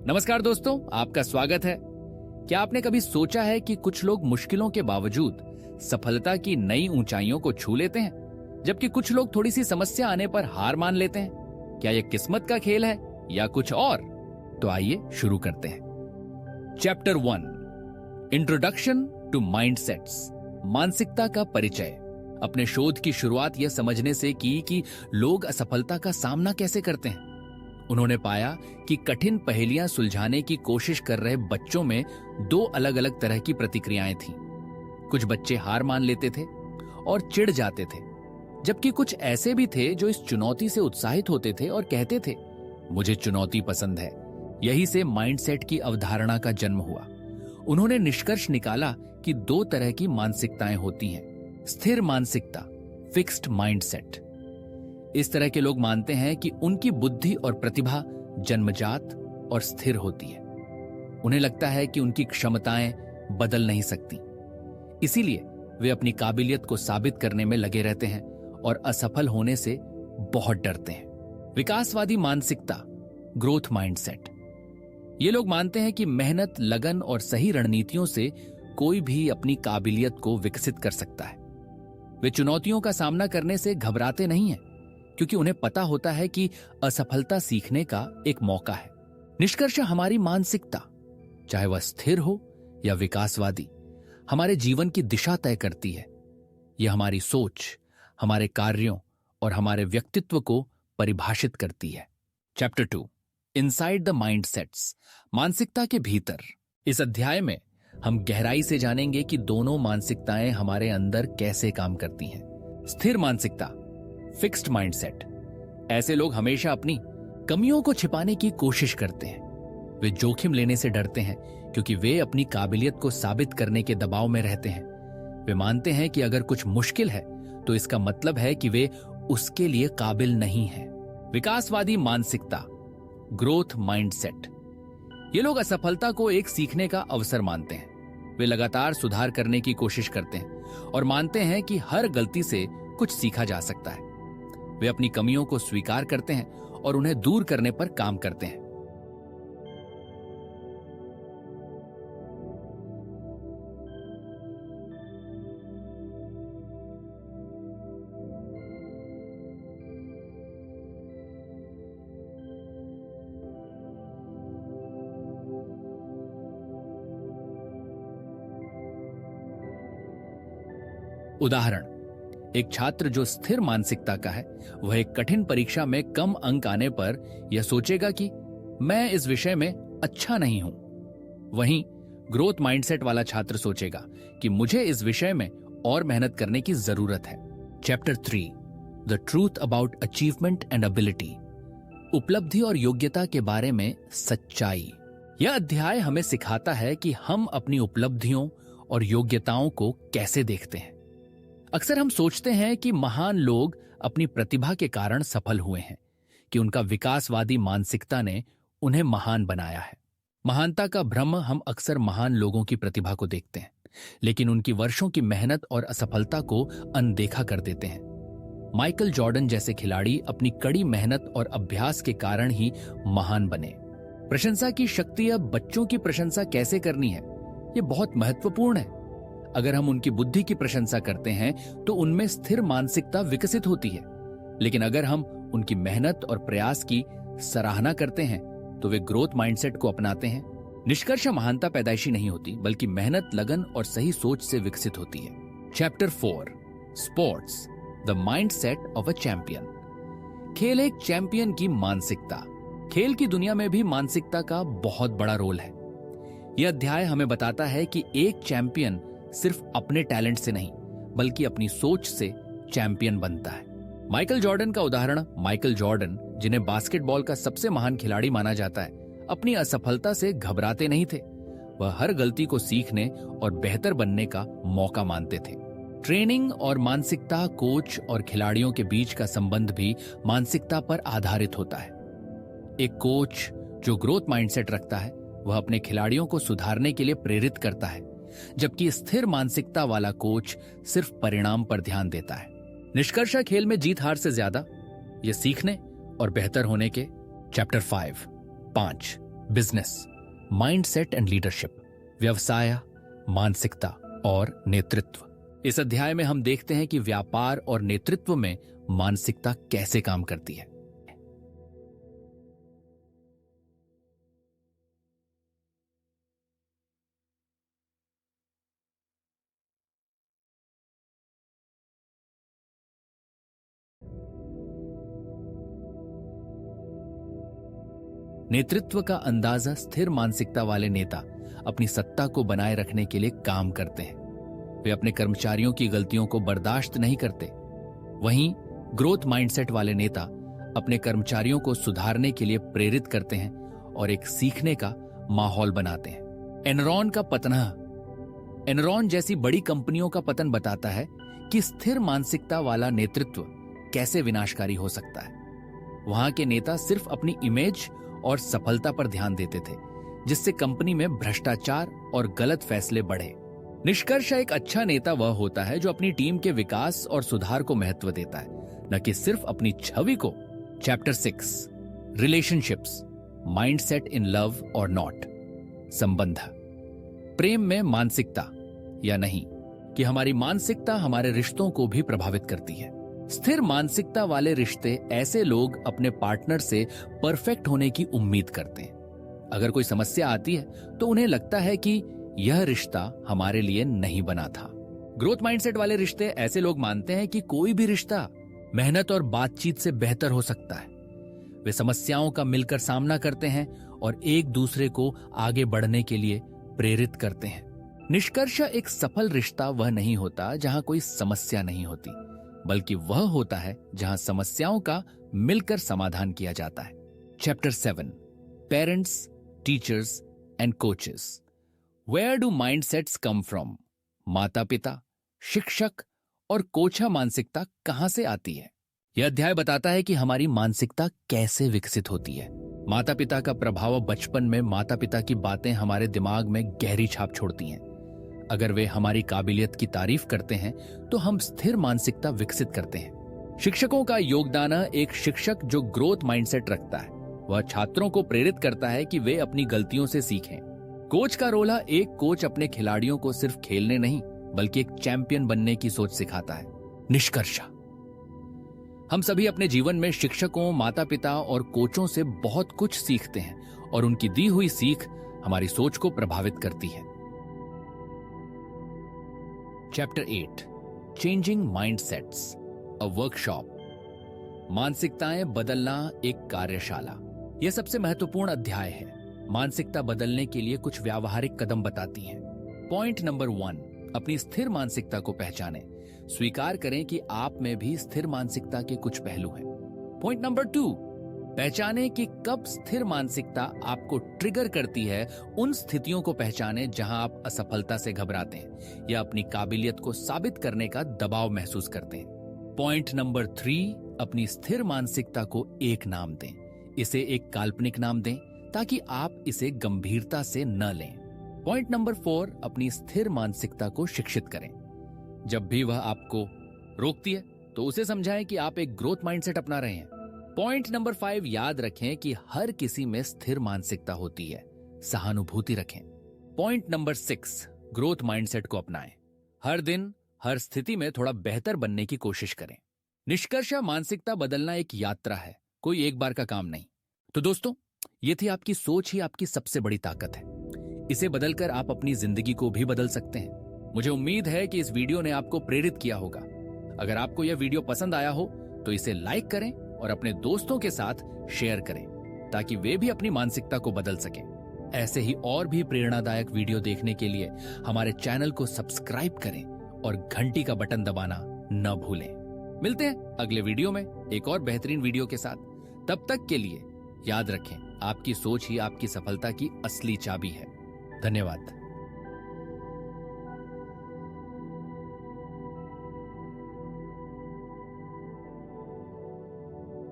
नमस्कार दोस्तों, आपका स्वागत है। क्या आपने कभी सोचा है कि कुछ लोग मुश्किलों के बावजूद सफलता की नई ऊंचाइयों को छू लेते हैं, जबकि कुछ लोग थोड़ी सी समस्या आने पर हार मान लेते हैं? क्या यह किस्मत का खेल है या कुछ और? तो आइए शुरू करते हैं। चैप्टर 1, इंट्रोडक्शन टू माइंडसेट्स, मानसिकता का परिचय। अपने शोध की शुरुआत यह समझने से की कि लोग असफलता का सामना कैसे करते हैं। उन्होंने पाया कि कठिन पहेलियां सुलझाने की कोशिश कर रहे बच्चों में दो अलग अलग तरह की प्रतिक्रियाएं थीं। कुछ बच्चे हार मान लेते थे और चिढ़ जाते थे, जबकि कुछ ऐसे भी थे जो इस चुनौती से उत्साहित होते थे और कहते थे, मुझे चुनौती पसंद है। यही से माइंडसेट की अवधारणा का जन्म हुआ। उन्होंने निष्कर्ष निकाला कि दो तरह की मानसिकताएं होती हैं। स्थिर मानसिकता, फिक्स्ड माइंडसेट। इस तरह के लोग मानते हैं कि उनकी बुद्धि और प्रतिभा जन्मजात और स्थिर होती है। उन्हें लगता है कि उनकी क्षमताएं बदल नहीं सकती, इसीलिए वे अपनी काबिलियत को साबित करने में लगे रहते हैं और असफल होने से बहुत डरते हैं। विकासवादी मानसिकता, ग्रोथ माइंडसेट। ये लोग मानते हैं कि मेहनत, लगन और सही रणनीतियों से कोई भी अपनी काबिलियत को विकसित कर सकता है। वे चुनौतियों का सामना करने से घबराते नहीं हैं, क्योंकि उन्हें पता होता है कि असफलता सीखने का एक मौका है। निष्कर्ष, हमारी मानसिकता, चाहे वह स्थिर हो या विकासवादी, हमारे जीवन की दिशा तय करती है। यह हमारी सोच, हमारे कार्यों और हमारे व्यक्तित्व को परिभाषित करती है। चैप्टर 2, इनसाइड द माइंडसेट्स, मानसिकता के भीतर। इस अध्याय में हम गहराई से जानेंगे कि दोनों मानसिकताएं हमारे अंदर कैसे काम करती हैं। स्थिर मानसिकता, फिक्स्ड माइंडसेट। ऐसे लोग हमेशा अपनी कमियों को छिपाने की कोशिश करते हैं। वे जोखिम लेने से डरते हैं क्योंकि वे अपनी काबिलियत को साबित करने के दबाव में रहते हैं। वे मानते हैं कि अगर कुछ मुश्किल है तो इसका मतलब है कि वे उसके लिए काबिल नहीं हैं। विकासवादी मानसिकता, ग्रोथ माइंडसेट। ये लोग असफलता को एक सीखने का अवसर मानते हैं। वे लगातार सुधार करने की कोशिश करते हैं और मानते हैं कि हर गलती से कुछ सीखा जा सकता है। वे अपनी कमियों को स्वीकार करते हैं और उन्हें दूर करने पर काम करते हैं। उदाहरण, एक छात्र जो स्थिर मानसिकता का है, वह एक कठिन परीक्षा में कम अंक आने पर यह सोचेगा कि मैं इस विषय में अच्छा नहीं हूं। वहीं ग्रोथ माइंडसेट वाला छात्र सोचेगा कि मुझे इस विषय में और मेहनत करने की जरूरत है। Chapter 3, the truth about achievement and ability, उपलब्धि और योग्यता के बारे में सच्चाई। यह अध्याय हमें सिखाता है कि हम अपनी उपलब्धियों और योग्यताओं को कैसे देखते हैं। अक्सर हम सोचते हैं कि महान लोग अपनी प्रतिभा के कारण सफल हुए हैं, कि उनका विकासवादी मानसिकता ने उन्हें महान बनाया है। महानता का भ्रम, हम अक्सर महान लोगों की प्रतिभा को देखते हैं, लेकिन उनकी वर्षों की मेहनत और असफलता को अनदेखा कर देते हैं। माइकल जॉर्डन जैसे खिलाड़ी अपनी कड़ी मेहनत और अभ्यास के कारण ही महान बने। प्रशंसा की शक्ति। अब बच्चों की प्रशंसा कैसे करनी है, यह बहुत महत्वपूर्ण है। अगर हम उनकी बुद्धि की प्रशंसा करते हैं तो उनमें स्थिर मानसिकता विकसित होती है, लेकिन अगर हम उनकी मेहनत और प्रयास की सराहना करते हैं तो वे ग्रोथ माइंडसेट को अपनाते हैं। निष्कर्ष, महानता पैदाइशी नहीं होती, बल्कि मेहनत, लगन और सही सोच से विकसित होती है। Chapter 4, sports, the mindset of a champion. खेल एक चैंपियन की मानसिकता। खेल की दुनिया में भी मानसिकता का बहुत बड़ा रोल है। यह अध्याय हमें बताता है कि एक चैंपियन सिर्फ अपने टैलेंट से नहीं, बल्कि अपनी सोच से चैंपियन बनता है। माइकल जॉर्डन का उदाहरण, माइकल जॉर्डन, जिन्हें बास्केटबॉल का सबसे महान खिलाड़ी माना जाता है, अपनी असफलता से घबराते नहीं थे। वह हर गलती को सीखने और बेहतर बनने का मौका मानते थे। ट्रेनिंग और मानसिकता, कोच और खिलाड़ियों के बीच का संबंध भी मानसिकता पर आधारित होता है। एक कोच जो ग्रोथ माइंडसेट रखता है, वह अपने खिलाड़ियों को सुधारने के लिए प्रेरित करता है, जबकि स्थिर मानसिकता वाला कोच सिर्फ परिणाम पर ध्यान देता है। निष्कर्ष, खेल में जीत हार से ज्यादा यह सीखने और बेहतर होने के। Chapter 5, business, mindset and leadership, व्यवसाय, मानसिकता और नेतृत्व। इस अध्याय में हम देखते हैं कि व्यापार और नेतृत्व में मानसिकता कैसे काम करती है। नेतृत्व का अंदाजा स्थिर मानसिकता वाले नेता अपनी सत्ता को बनाए रखने के लिए काम करते हैं। वे अपने कर्मचारियों की गलतियों को बर्दाश्त नहीं करते। वहीं ग्रोथ माइंडसेट वाले नेता अपने कर्मचारियों को सुधारने के लिए प्रेरित करते हैं और एक सीखने का माहौल बनाते हैं। एनरॉन का पतन, एनरॉन जैसी बड़ी कंपनियों का पतन बताता है कि स्थिर मानसिकता वाला नेतृत्व कैसे विनाशकारी हो सकता है। वहां के नेता सिर्फ अपनी इमेज और सफलता पर ध्यान देते थे, जिससे कंपनी में भ्रष्टाचार और गलत फैसले बढ़े। निष्कर्ष, एक अच्छा नेता वह होता है जो अपनी टीम के विकास और सुधार को महत्व देता है, न कि सिर्फ अपनी छवि को। Chapter 6, relationships, mindset in love और नॉट। संबंध, प्रेम में मानसिकता या नहीं, कि हमारी मानसिकता हमारे रिश्तों को भी प्रभावित करती है। स्थिर मानसिकता वाले रिश्ते ऐसे लोग अपने पार्टनर से परफेक्ट होने की उम्मीद करते हैं। अगर कोई समस्या आती है तो उन्हें लगता है कि यह रिश्ता हमारे लिए नहीं बना था। ग्रोथ माइंडसेट वाले रिश्ते ऐसे लोग मानते हैं कि कोई भी रिश्ता मेहनत और बातचीत से बेहतर हो सकता है। वे समस्याओं का मिलकर सामना करते हैं और एक दूसरे को आगे बढ़ने के लिए प्रेरित करते हैं। निष्कर्ष, एक सफल रिश्ता वह नहीं होता जहां कोई समस्या नहीं होती, बल्कि वह होता है जहां समस्याओं का मिलकर समाधान किया जाता है। Chapter 7, parents, teachers and coaches. Where do mindsets come from? माता पिता, शिक्षक और कोचा मानसिकता कहां से आती है? यह अध्याय बताता है कि हमारी मानसिकता कैसे विकसित होती है। माता पिता का प्रभाव बचपन में माता पिता की बातें हमारे दिमाग में गहरी छाप छोड़ती हैं। अगर वे हमारी काबिलियत की तारीफ करते हैं तो हम स्थिर मानसिकता विकसित करते हैं। शिक्षकों का योगदान, एक शिक्षक जो ग्रोथ माइंडसेट रखता है वह छात्रों को प्रेरित करता है कि वे अपनी गलतियों से सीखें। कोच का रोल, एक कोच अपने खिलाड़ियों को सिर्फ खेलने नहीं बल्कि एक चैंपियन बनने की सोच सिखाता है। निष्कर्ष, हम सभी अपने जीवन में शिक्षकों, माता पिता और कोचों से बहुत कुछ सीखते हैं और उनकी दी हुई सीख हमारी सोच को प्रभावित करती है। Chapter 8, changing mindsets, a workshop. मानसिकताएं बदलना एक कार्यशाला। यह सबसे महत्वपूर्ण अध्याय है। मानसिकता बदलने के लिए कुछ व्यावहारिक कदम बताती हैं। पॉइंट नंबर 1, अपनी स्थिर मानसिकता को पहचानें। स्वीकार करें कि आप में भी स्थिर मानसिकता के कुछ पहलू हैं। पॉइंट नंबर 2, पहचानें कि कब स्थिर मानसिकता आपको ट्रिगर करती है। उन स्थितियों को पहचानें जहां आप असफलता से घबराते हैं या अपनी काबिलियत को साबित करने का दबाव महसूस करते हैं। पॉइंट नंबर 3, अपनी स्थिर मानसिकता को एक नाम दें। इसे एक काल्पनिक नाम दें ताकि आप इसे गंभीरता से न लें। पॉइंट नंबर 4, अपनी स्थिर मानसिकता को शिक्षित करें। जब भी वह आपको रोकती है तो उसे समझाएं कि आप एक ग्रोथ माइंडसेट अपना रहे हैं। पॉइंट नंबर 5, याद रखें कि हर किसी में स्थिर मानसिकता होती है। सहानुभूति रखें। पॉइंट नंबर 6, ग्रोथ माइंडसेट को अपनाएं। हर दिन, हर स्थिति में थोड़ा बेहतर बनने की कोशिश करें। निष्कर्ष, मानसिकता बदलना एक यात्रा है, कोई एक बार का काम नहीं। तो दोस्तों, ये थी आपकी सोच ही आपकी सबसे बड़ी ताकत है। इसे बदलकर आप अपनी जिंदगी को भी बदल सकते हैं। मुझे उम्मीद है कि इस वीडियो ने आपको प्रेरित किया होगा। अगर आपको यह वीडियो पसंद आया हो तो इसे लाइक करें और अपने दोस्तों के साथ शेयर करें ताकि वे भी अपनी मानसिकता को बदल सकें। ऐसे ही और भी प्रेरणादायक वीडियो देखने के लिए हमारे चैनल को सब्सक्राइब करें और घंटी का बटन दबाना न भूलें। मिलते हैं अगले वीडियो में एक और बेहतरीन वीडियो के साथ। तब तक के लिए याद रखें, आपकी सोच ही आपकी सफलता की असली चाबी है। धन्यवाद।